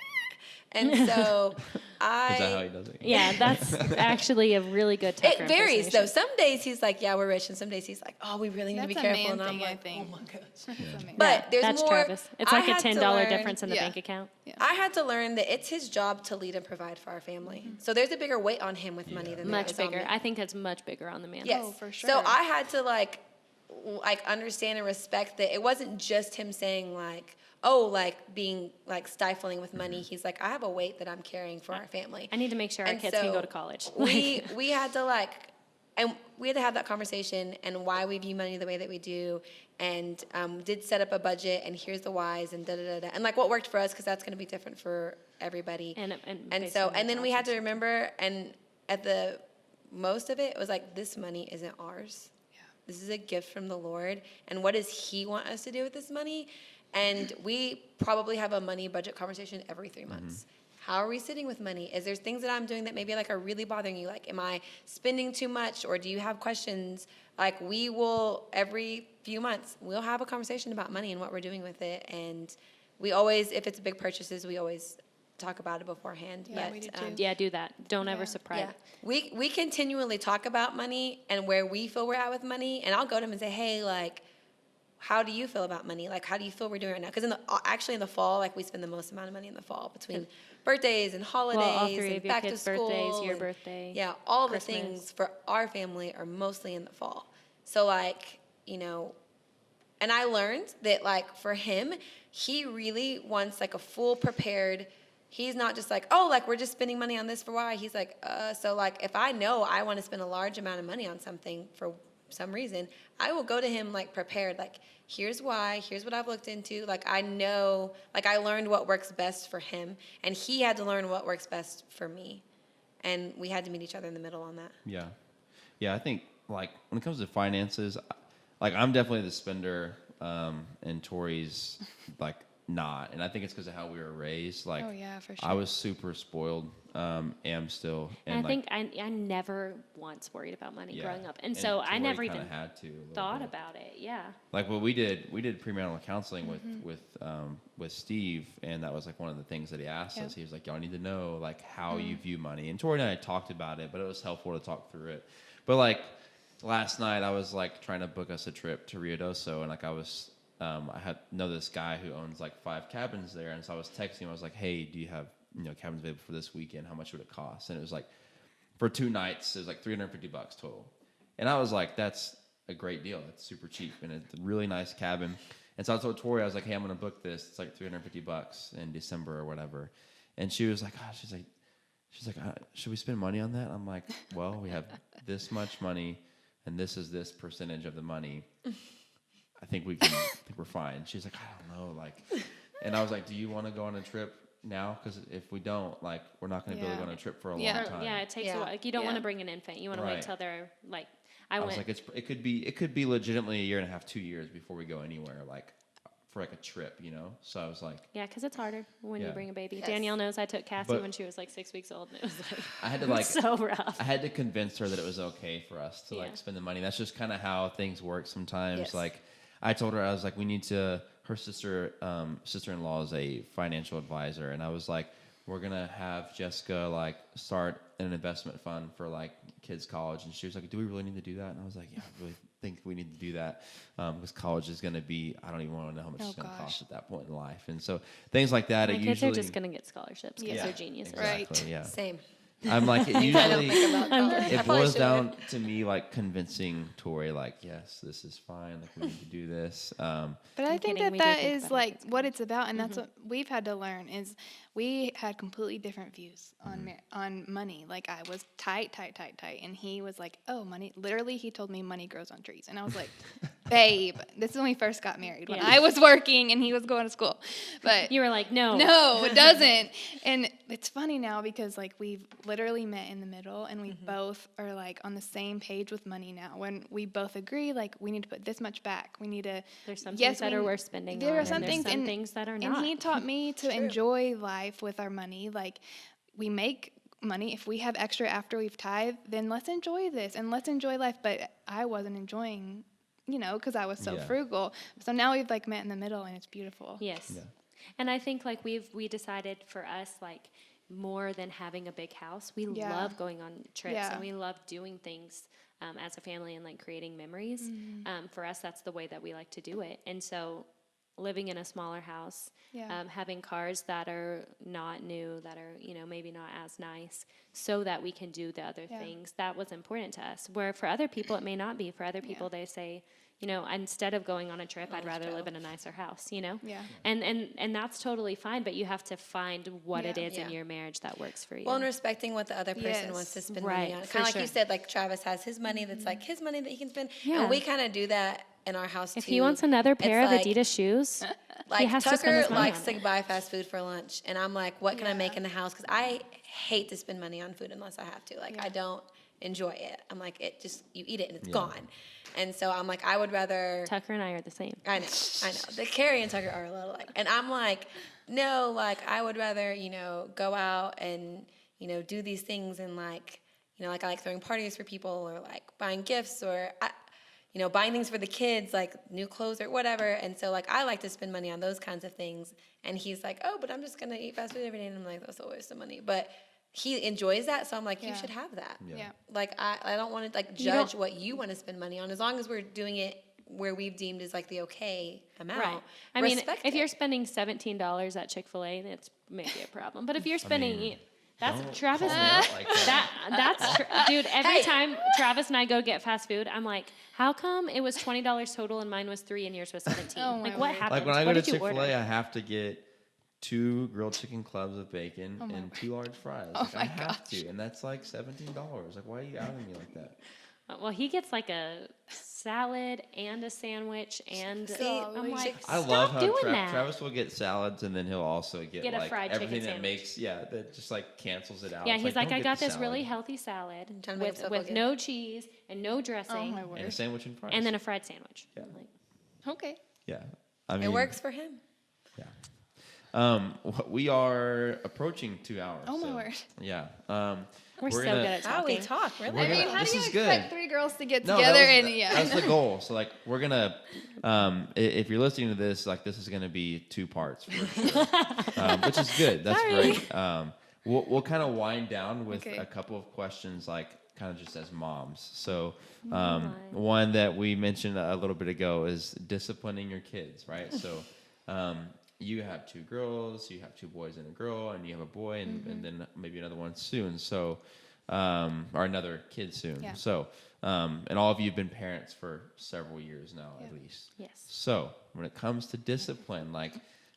And so Is that how he does it? Yeah, that's actually a really good Tucker it varies though. impersonation. Some days he's like, yeah, we're rich, and some days he's like, oh, we really need That's to be a careful. man And I'm thing, I like, think. oh my gosh. That's amazing. But there's That's more. Travis. It's like I a had to $10 learn- difference in the Yeah. bank account. I had to learn that it's his job to lead and provide for our family. So there's a bigger weight on him with money than there Much is on bigger. me. I think it's much bigger on the man. Yes. Oh, for So sure. I had to like understand and respect that it wasn't just him saying like, oh, like being like stifling with money. He's like, I have a weight that I'm carrying for our family. I need to make sure our And kids can so go to college. we had to like, and we had to have that conversation and why we view money the way that we do, and did set up a budget, and here's the whys, and da da da da, and like what worked for us, because that's going to be different for everybody. and based So on and then we had to jobs remember, and at the most of it was like, this money isn't ours. This is a gift from the Lord, and what does He want us to do with this money? And we probably have a money budget conversation every 3 months. How are we sitting with money? Is there things that I'm doing that maybe like are really bothering you? Like, am I spending too much, or do you have questions? Like, we will every few months we'll have a conversation about money and what we're doing with it. And we always, if it's big purchases, we always talk about it beforehand. Yeah, but we do too. Yeah, do that. Don't ever Yeah. surprise. yeah, we continually talk about money and where we feel we're at with money. And I'll go to him and say, hey, like, how do you feel about money? Like, how do you feel we're doing right now? Because actually in the fall, like we spend the most amount of money in the fall between birthdays and holidays Well, all three and of your back to kids' school. birthdays, your and- birthday. Yeah, all Christmas. the things for our family are mostly in the fall. So like, and I learned that like for him, he really wants like a full prepared. He's not just like, oh, like we're just spending money on this for why. He's like, so like if I know I want to spend a large amount of money on something for some reason, I will go to him like prepared, like here's why, here's what I've looked into. Like I know, like I learned what works best for him, and he had to learn what works best for me. And we had to meet each other in the middle on that. Yeah. Yeah, I think like when it comes to finances, like I'm definitely the spender, and Tori's like not. And I think it's because of how we were raised. Like, Oh, yeah, for I sure. was super spoiled, am still. And I like, think I never once worried about money yeah. growing up. And so I Tori never kinda even had to a little thought bit. about it. Yeah. Like what we did premarital counseling with Steve, and that was like one of the things that he asked Yep. us. He was like, y'all need to know like how you view money. And Tori and I talked about it, but it was helpful to talk through it. But like last night, I was like trying to book us a trip to Rio Doso, and like I know this guy who owns like 5 cabins there, and so I was texting him. I was like, hey, do you have cabins available for this weekend? How much would it cost? And it was like for 2 nights, it was like $350 total. And I was like, that's a great deal. It's super cheap, and it's a really nice cabin. And so I told Tori, I was like, hey, I'm going to book this. It's like $350 in December or whatever. And she was like, she's like, should we spend money on that? I'm like, well, we have this much money, and this is this percentage of the money. I think we're fine. She's like, I don't know. Like, and I was like, do you want to go on a trip now? Because if we don't, like, we're not going to be able to go on a trip for a Yeah. long time. Yeah, it takes Yeah. a while. Like, you don't want Yeah. to bring an infant. You want to Right. wait till they're like. I was like, it could be legitimately a year and a half, 2 years before we go anywhere, like for like a trip, So I was like, Yeah, because it's harder when you Yeah. bring a baby. Yes. Danielle knows I took Cassie But- when she was like 6 weeks old, and it was like I had to like, so rough. I had to convince her that it was okay for us to Yeah. like spend the money. That's just kind of how things work sometimes. Yes. Like I told her, I was like, we need to, her sister-in-law is a financial advisor. And I was like, we're going to have Jessica like start an investment fund for like kids' college. And she was like, do we really need to do that? And I was like, yeah, think we need to do that because college is going to be, I don't even want to know how much it's going to cost at that point in life. And so things like that My are kids usually are just going to get scholarships because they're geniuses. Exactly, Right. yeah. Same. I'm like, it I don't usually, think about college. I it probably boils should. down to me like convincing Tori, like, yes, this is fine. Like, we need to do this. But I think kidding, we that do think is about it, like that's what it's about, and that's what we've had to learn is we had completely different views on money. Like I was tight, and he was like, "Oh, money." Literally, he told me money grows on trees, and I was like, "Babe, this is when we first got married. When I was working and he was going to school." But You were like, no, it doesn't. And it's funny now because like we've literally met in the middle, and we both are like on the same page with money now. When we both agree, like we need to put this much back. We need to. there's some things that are worth spending on, and there's some things that are not. And he taught me to enjoy life with our money. Like we make money. If we have extra after we've tithed, then let's enjoy this and let's enjoy life. But I wasn't enjoying, because I was so frugal. So now we've like met in the middle, and it's beautiful. Yes. Yeah. And I think like we decided for us, like more than having a big house, we love going on trips and we love doing things as a family and like creating memories. For us, that's the way that we like to do it. And so living in a smaller house, having cars that are not new, that are, maybe not as nice, so that we can do the other things, that was important to us. Where for other people, it may not be. For other people, they say, instead of going on a trip, I'd rather live in a nicer house, Yeah. And that's totally fine, but you have to find what it is in your marriage that works for you. Well, and respecting what the other person wants to spend money on. Kind of like you said, like Travis has his money that's like his money that he can spend. Yeah. And we kind of do that in our house, if too. he wants another pair of like, Adidas shoes, like he has to spend Tucker his money likes on to it. buy fast food for lunch. And I'm like, what can I make in the house? Because I hate to spend money on food unless I have to. Like, I don't enjoy it. I'm like, you eat it and it's gone. And so I'm like, I would rather. Tucker and I are the same. I know. The Carrie and Tucker are a little alike. And I'm like, no, like, I would rather, go out and, do these things and like, like I like throwing parties for people or like buying gifts or, buying things for the kids, like new clothes or whatever. And so like, I like to spend money on those kinds of things. And he's like, oh, but I'm just going to eat fast food every day. And I'm like, that's a waste of money. But he enjoys that, so I'm like, you should have that. Yeah. Like, I don't want to, like, judge what you want to spend money on. As long as we're doing it where we've deemed is, like, the okay amount. Right. I mean, if you're spending $17 at Chick-fil-A, that's maybe a problem. But if you're spending... That's Travis. Like that. Dude. Every time Travis and I go get fast food, I'm like, how come it was $20 total and mine was $3 and yours was $17? Like, what happened? Like when I go to Chick-fil-A, I have to get 2 grilled chicken clubs of bacon and 2 large fries. Like, I have to, and that's like $17. Like, why are you outing me like that? Well, he gets like a salad and a sandwich, and I'm like, I love how that. Travis will get salads, and then he'll also get a like fried everything chicken that sandwich. makes that just like cancels it out. Yeah, It's he's like, don't I get got the this salad. really healthy salad trying to make himself with look no cheese and no dressing, Oh, my word. and a sandwich and fries, and then a fried sandwich. Yeah. I'm like, Okay. Yeah, I mean it works for him. Yeah. We are approaching 2 hours. Oh, my so, word. Yeah. we're so good at How we talking. talk, really? We're I mean, gonna- how this do you is expect good. 3 girls to get No, together that's the goal. So like we're gonna, if you're listening to this, like this is gonna be 2 parts, for sure. Which is good. That's great. We'll kind of wind down with a couple of questions, like kind of just as moms. So one that we mentioned a little bit ago is disciplining your kids, right? So you have 2 girls, you have 2 boys and a girl, and you have a boy, and then maybe another one soon. So, or another kid soon. Yeah. So, and all of you have been parents for several years now, at least. Yes. So, when it comes to discipline, like,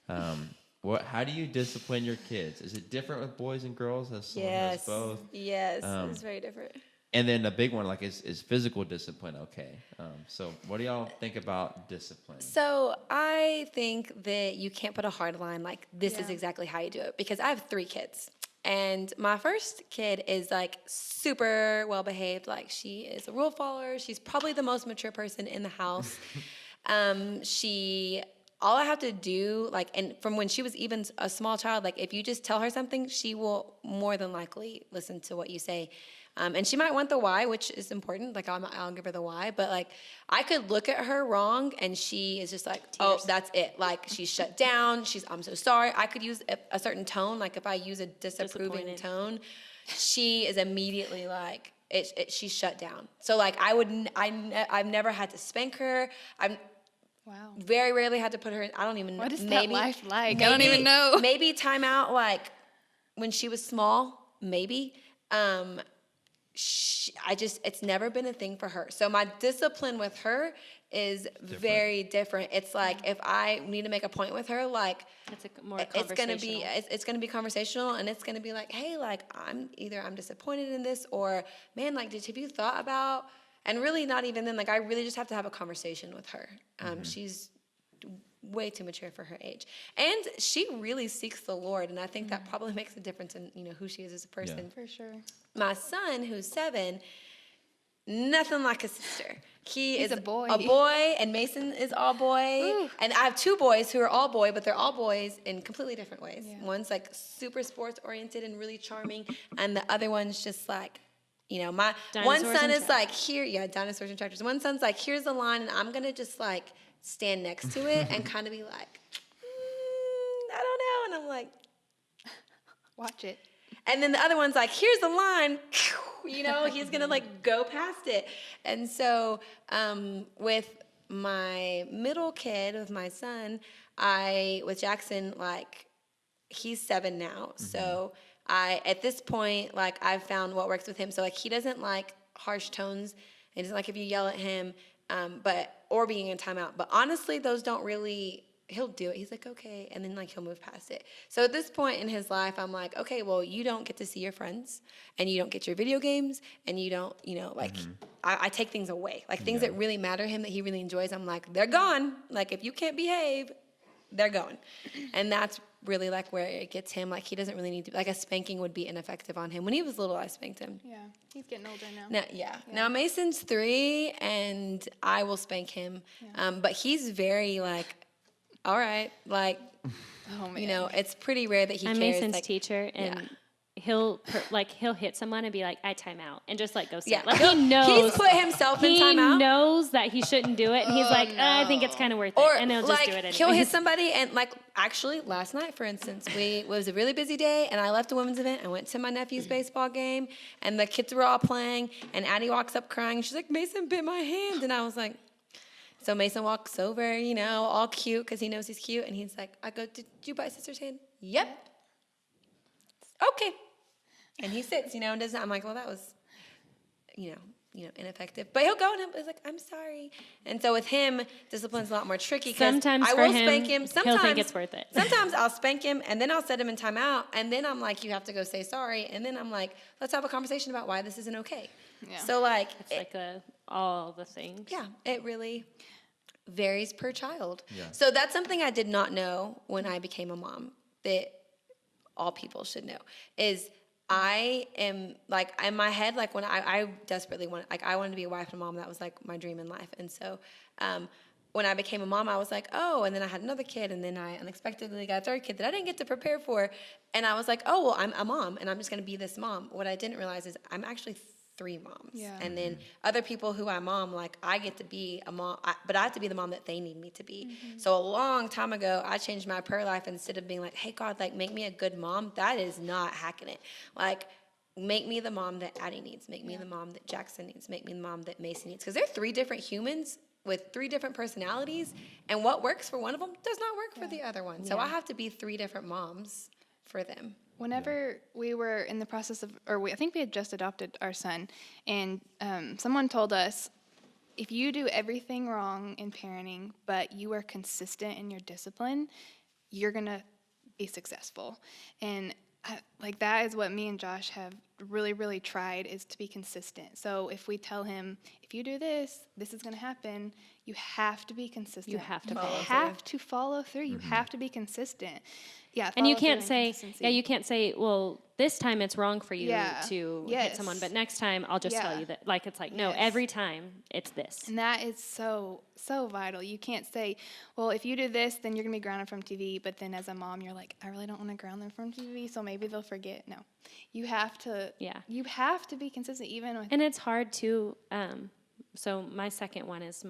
how do you discipline your kids? Is it different with boys and girls? As someone who has both? Yes, it's very different. And then a big one, like, is physical discipline okay? So what do y'all think about discipline? So I think that you can't put a hard line like this is exactly how you do it, because I have 3 kids. And my first kid is like super well behaved. Like, she is a rule follower. She's probably the most mature person in the house. All I have to do, like, and from when she was even a small child, like, if you just tell her something, she will more than likely listen to what you say. And she might want the why, which is important. Like, I'll give her the why. But, like, I could look at her wrong, and she is just like, oh, that's it. Like, she's shut down. I'm so sorry. I could use a certain tone. Like, if I use a disapproving tone, she is immediately like, she's shut down. So like I've never had to spank her. I've Wow. very rarely had to put her. I don't even know. What is that life like? I don't even know. Maybe time out like when she was small. Maybe. It's never been a thing for her. So my discipline with her is very different. It's like if I need to make a point with her, like It's more conversational. it's gonna be conversational, and it's gonna be like, hey, like I'm disappointed in this, or man, like have you thought about? And really, not even then. Like I really just have to have a conversation with her. She's way too mature for her age, and she really seeks the Lord, and I think that probably makes a difference in who she is as a person. Yeah. For sure. My son, who's 7, nothing like a sister. He's a boy. And Mason is all boy. Ooh. And I have 2 boys who are all boy, but they're all boys in completely different ways. Yeah. One's like super sports oriented and really charming, and the other one's just like, my Dinosaurs one son and is like dinosaurs and tractors. One son's like, here's the line, and I'm gonna just like stand next to it and kind of be like, I don't know, and I'm like, Watch it. and then the other one's like, here's the line, he's gonna like go past it. And so with my middle kid, with my son, with Jackson, like he's 7 now. So at this point, like I've found what works with him. So like he doesn't like harsh tones. He doesn't like if you yell at him, or being in timeout. But honestly, those don't really. He'll do it. He's like, okay. And then like he'll move past it. So at this point in his life, I'm like, okay, well, you don't get to see your friends, and you don't get your video games, and you don't, like I take things away. Like things that really matter to him, that he really enjoys, I'm like, they're gone. Like if you can't behave, they're going. And that's really like where it gets him. Like he doesn't really need to, like a spanking would be ineffective on him. When he was little, I spanked him. Yeah. He's getting older now. Now Mason's 3, and I will spank him. But he's very like, all right, like, Oh man. it's pretty rare that he I'm cares. Mason's like, teacher, and he'll hit someone and be like, I time out, and just like go sit. Yeah, Like he knows. He's put himself in He timeout. knows that he shouldn't do it, and he's like, I think it's kind of worth Or it, and he'll just like do it anyway. he'll hit somebody, and like actually last night, for instance, it was a really busy day, and I left a women's event. I went to my nephew's baseball game, and the kids were all playing, and Addie walks up crying. She's like, Mason bit my hand, and I was like. So Mason walks over, all cute because he knows he's cute, and he's like, I go, did you bite sister's hand? Yep. Okay. And he sits, and doesn't. I'm like, well, that was, ineffective. But he'll go and he's like, I'm sorry. And so with him, discipline's a lot more tricky because Sometimes I for will him, spank him. Sometimes he'll think it's worth it. Sometimes I'll spank him, and then I'll set him in timeout, and then I'm like, you have to go say sorry, and then I'm like, let's have a conversation about why this isn't okay. Yeah. So like, It's like all the things. yeah, it really varies per child. Yeah. So that's something I did not know when I became a mom, that all people should know, is I am like in my head, like when I desperately wanted, like I wanted to be a wife and a mom. That was like my dream in life. And so when I became a mom, I was like, oh, and then I had another kid, and then I unexpectedly got a third kid that I didn't get to prepare for. And I was like, oh, well, I'm a mom, and I'm just going to be this mom. What I didn't realize is I'm actually 3 moms. Yeah. And then other people who I mom, like I get to be a mom, but I have to be the mom that they need me to be. So a long time ago, I changed my prayer life. Instead of being like, hey, God, like make me a good mom, that is not hacking it. Like, make me the mom that Addie needs. Make me the mom that Jackson needs. Make me the mom that Mason needs. Because they're 3 different humans with 3 different personalities, and what works for one of them does not work for the other one. So I have to be 3 different moms for them. Whenever we were in the process of, I think we had just adopted our son, and someone told us, if you do everything wrong in parenting, but you are consistent in your discipline, you're going to be successful. And like that is what me and Josh have really, really tried, is to be consistent. So if we tell him, if you do this, this is going to happen, you have to be consistent. You have to You follow have to follow through. You have to be consistent. Yeah, And you follow through can't and say, consistency. you can't say, well, this time it's wrong for you to hit Yes. someone, but next time I'll just tell Yeah. you that. Like, it's like, no, Yes. every time it's this. And that is so, so vital. You can't say, well, if you do this, then you're going to be grounded from TV. But then as a mom, you're like, I really don't want to ground them from TV, so maybe they'll forget. No. You have to, you have to be consistent even with. And it's hard to, so my second one is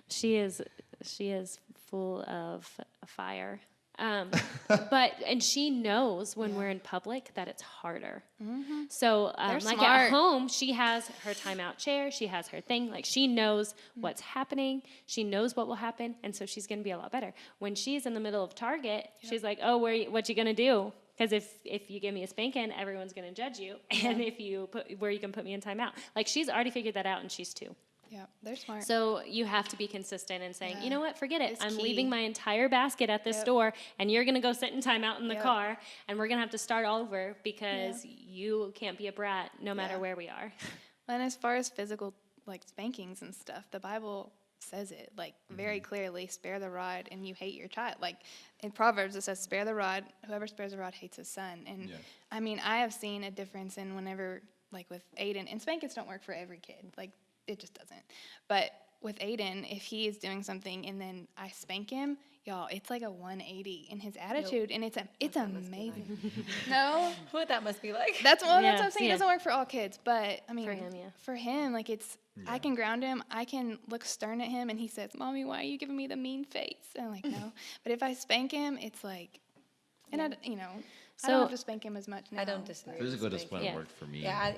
she is full of fire. And she knows when we're in public that it's harder. Mm-hmm. So, They're like smart. at home, she has her timeout chair. She has her thing. Like she knows what's happening. She knows what will happen. And so she's going to be a lot better. When she's in the middle of Target, she's like, oh, what you going to do? Because if you give me a spanking, everyone's going to judge you. And if you where you can put me in timeout. Like she's already figured that out and she's 2. Yeah, they're smart. So you have to be consistent in saying, you know what, forget it. It's I'm key. leaving my entire basket at this store, and you're going to go sit in timeout in the Yep. car, and we're going to have to start all over because you can't be a brat no matter where we are. And as far as physical, like spankings and stuff, the Bible says it like very clearly, spare the rod and you hate your child. Like in Proverbs, it says, spare the rod, whoever spares the rod hates his son. And I mean, I have seen a difference in whenever, like with Aiden, and spankings don't work for every kid. Like it just doesn't. But with Aiden, if he is doing something and then I spank him, y'all, it's like a 180 in his attitude, and it's amazing. No, What that must be like. that's what I'm saying. yeah. It doesn't work for all kids, but I mean, For him, like it's. I can ground him. I can look stern at him, and he says, "Mommy, why are you giving me the mean face?" And I'm like, "No." But if I spank him, it's like, and I don't have to spank him as much now. I don't disagree. Physical with discipline spanking. worked for me. Yeah,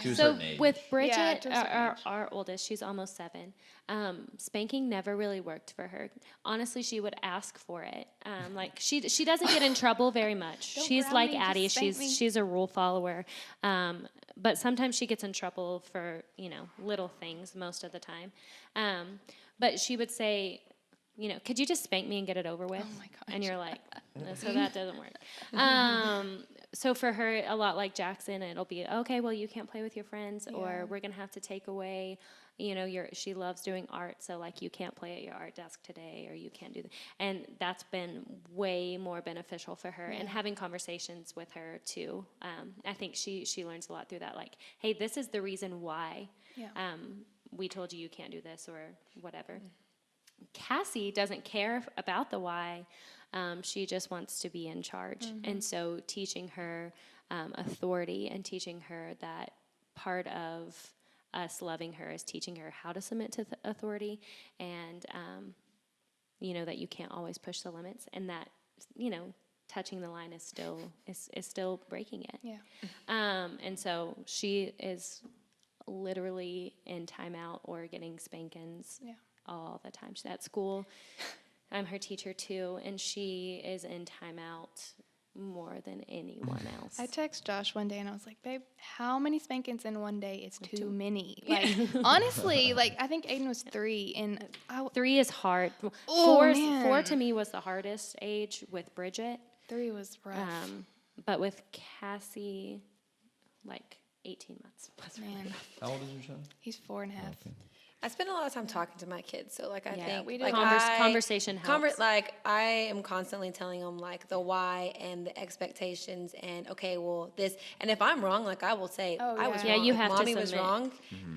To a So certain age. with Bridget, to a certain age. our oldest, she's almost 7. Spanking never really worked for her. Honestly, she would ask for it. Like she doesn't get in trouble very much. Don't She's ground like me, just Addie. spank me. She's a rule follower. But sometimes she gets in trouble for little things most of the time. But she would say, could you just spank me and get it over with? Oh my gosh. And you're like, no, so that doesn't work. So for her, a lot like Jackson, it'll be, okay, well, you can't play with your friends, or we're going to have to take away, she loves doing art, so like you can't play at your art desk today, or you can't do that. And that's been way more beneficial for her, and having conversations with her too. I think she learns a lot through that, like, hey, this is the reason why we told you can't do this or whatever. Cassie doesn't care about the why. She just wants to be in charge. And so teaching her authority and teaching her that part of us loving her is teaching her how to submit to authority, and, that you can't always push the limits, and that, touching the line is still breaking it. Yeah. And so she is literally in timeout or getting spankings all the time. She's at school. I'm her teacher too, and she is in timeout more than anyone else. I text Josh one day and I was like, babe, how many spankings in one day is too many? Like, honestly, like, I think Aiden was 3, and 3 is hard. Oh, 4 man. to me was the hardest age with Bridget. 3 was rough. But with Cassie, like 18 months was really Man, rough. How old is your son? he's 4.5. I spend a lot of time talking to my kids, so like I think we do. like Conversation helps. like I am constantly telling them like the why and the expectations, and okay, well this, and if I'm wrong, like I will say I was Yeah, wrong. you Like, have to Mommy was submit. wrong,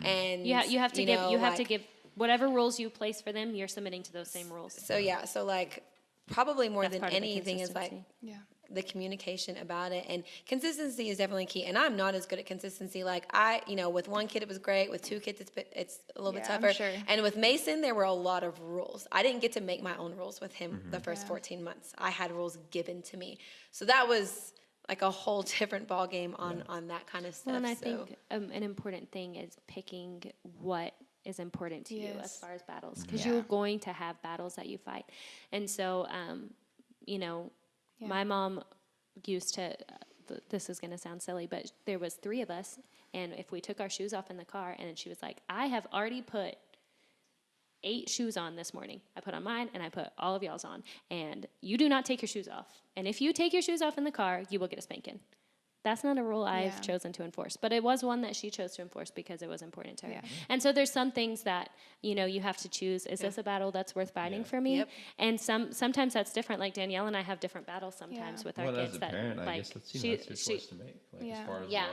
and You have to give you have to like- give whatever rules you place for them. You're submitting to those same rules. So yeah, so like probably more That's than part of the anything is like consistency. Yeah. the communication about it, and consistency is definitely key. And I'm not as good at consistency. Like I, with one kid it was great. With 2 kids it's a little bit Yeah, I'm tougher. sure. And with Mason there were a lot of rules. I didn't get to make my own rules with him the first 14 months. I had rules given to me. So that was like a whole different ball game on that kind of stuff. Well, and I so. think an important thing is picking what is important to you as Yes. far as battles, because Yeah. you're going to have battles that you fight. And so, my mom used to, this is going to sound silly, but there was 3 of us, and if we took our shoes off in the car, and then she was like, I have already put 8 shoes on this morning. I put on mine, and I put all of y'all's on, and you do not take your shoes off. And if you take your shoes off in the car, you will get a spanking. That's not a rule I've chosen to enforce, but it was one that she chose to enforce because it was important to her. Yeah. And so there's some things that, you have to choose. Is this a battle that's worth fighting for me? Yep. And sometimes that's different. Like Danielle and I have different battles sometimes with our Well, kids. as a that, parent, I like, guess that's your choice to make. Like Yeah. as far as Yeah.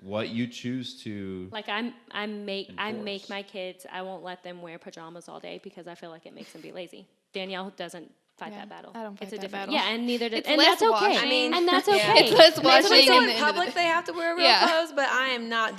what you choose to. Like I make enforce. my kids, I won't let them wear pajamas all day because I feel like it makes them be lazy. Danielle doesn't fight Yeah, that battle. I don't fight it's a that different, battle. Yeah, and neither did, It's and less that's okay. washing. I mean, and that's yeah. okay. It's less So washing. in in the end of public, the- they have to wear real Yeah. clothes, but I am not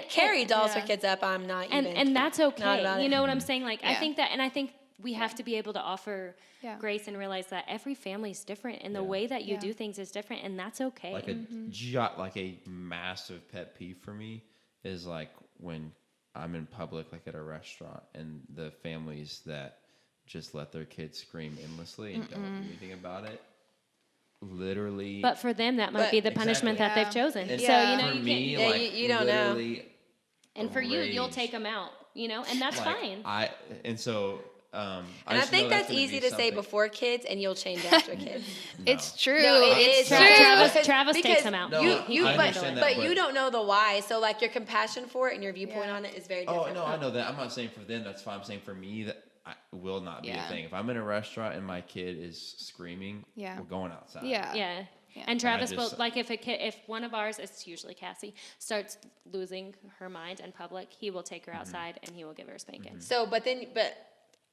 carry dolls for yeah. kids up. I'm not even. And that's okay. about You it. know what I'm saying? Like I Yeah. think that, and I think we have to be able to offer Yeah. grace and realize that every family is different and the Yeah. way that you Yeah. do things is different, and that's okay. Like like a massive pet peeve for me is like when I'm in public, like at a restaurant, and the families that just let their kids scream endlessly and don't do anything about it. Literally. But for them, that might But- be the punishment Exactly. that they've Yeah. chosen. And So, Yeah. you know, for you me, can't, like you don't know. literally and for you, you'll rage. take them out, you know, and that's Like, fine. And I just know think that's gonna easy be to say something- before kids, and you'll change after kids. It's true. No, it it's is. true. Travis takes Because them out. No, You, I but, understand that, but but- you don't know the why. So like your compassion for it and your viewpoint Yeah. on it is very Oh different. no, I know that. I'm not saying for them. That's fine. I'm saying for me that will not be a Yeah. thing. If I'm in a restaurant and my kid is screaming, Yeah. we're going outside. Yeah. Yeah. Yeah. And Travis will, just- like, if one of ours, it's usually Cassie, starts losing her mind in public, he will take her Mm-hmm. outside and he will give her a spanking. So, but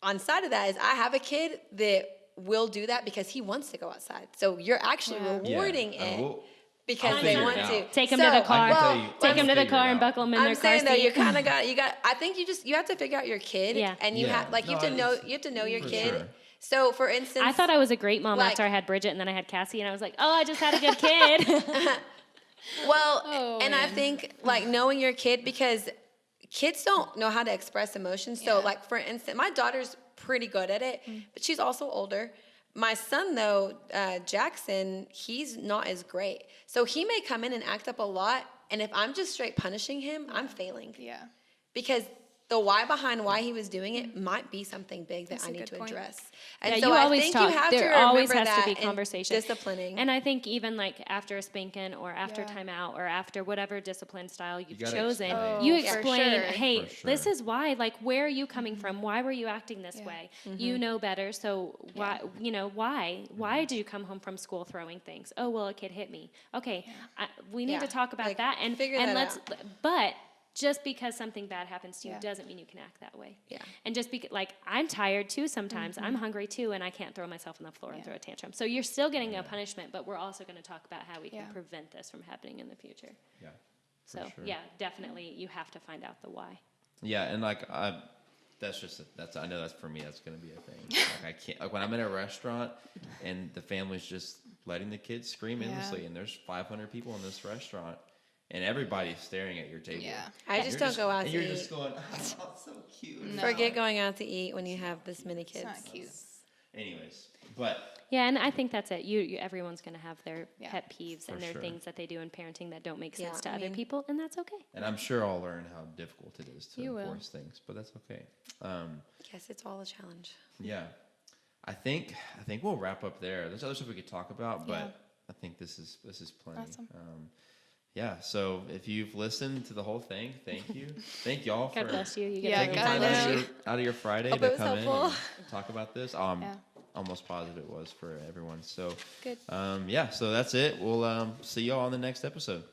on side of that is I have a kid that will do that because he wants to go outside. So you're actually Yeah. rewarding Yeah, it we'll- because I'll they figure it want out. to. Take him to the car. I can tell you. Take him to the figure car it and out. buckle him in their I'm car saying though, seat. you kind of got. I think you have to figure out your kid, Yeah. and you Yeah. have like you No, have to know it's- your for kid. sure. So for instance, I thought I was a great mom like- after I had Bridget and then I had Cassie, and I was like, oh, I just had a good kid. well, Oh, and I man. think like knowing your kid because kids don't know how to express emotions. So Yeah. like for instance, my daughter's pretty good at it, but she's also older. My son though, Jackson, he's not as great. So he may come in and act up a lot, and if I'm just straight punishing him, I'm failing Yeah. because the why behind why he was doing it might be something big that That's I a need good to point. address. And Yeah, so you I always think talk. you have There to always remember has to be that and conversation. disciplining. And I think even like after a spanking or after Yeah. timeout or after whatever discipline style you've gotta chosen, explain. you Oh, for explain, sure. hey, For sure. this is why. Like, where are you coming from? Why were you acting this Yeah. way? You know better. So why? You know why? Why did you come home from school throwing things? Oh well, a kid hit me. Okay, we need Yeah. to talk about Like, that and figure and that let's. out. But just because something bad happens to you Yeah. doesn't mean you can act that way. Yeah. And just because, like, I'm tired too sometimes. I'm hungry too, and I can't throw myself on the floor and Mm-hmm. Yeah. throw a tantrum. So you're still getting a punishment, but we're also going to talk about how we can Yeah. prevent this from happening in the future. Yeah. So, sure. yeah, definitely you have to find out the why. Yeah, and like that's I know that's for me. That's gonna be a thing. Like I can't like when I'm in a restaurant and the family's just letting the kids scream Yeah. endlessly, and there's 500 people in this restaurant, and everybody's staring at your table. Yeah. I just don't go out and to you're eat. just going, oh, that's so cute. No. Forget going out to eat when you have this many It's kids. not cute. Anyways, but Yeah, and I think that's it. Everyone's going to have their Yeah. pet peeves For and their sure. things that they do in parenting that don't make sense Yeah, to I other mean- people, and that's okay. and I'm sure I'll learn how difficult it is to You will. enforce things, but that's okay. Yes, it's all a challenge. Yeah, I think we'll wrap up there. There's other stuff we could talk about, but Yeah. I think this is plenty. Awesome. Yeah, so if you've listened to the whole thing, thank you. Thank y'all God for bless you. You get Yeah, to taking God time bless out you. of, out of your Friday Hope to it was come in helpful. and talk about this. I'm Yeah. almost positive it was for everyone. So, Good. yeah, so that's it. We'll see y'all on the next episode.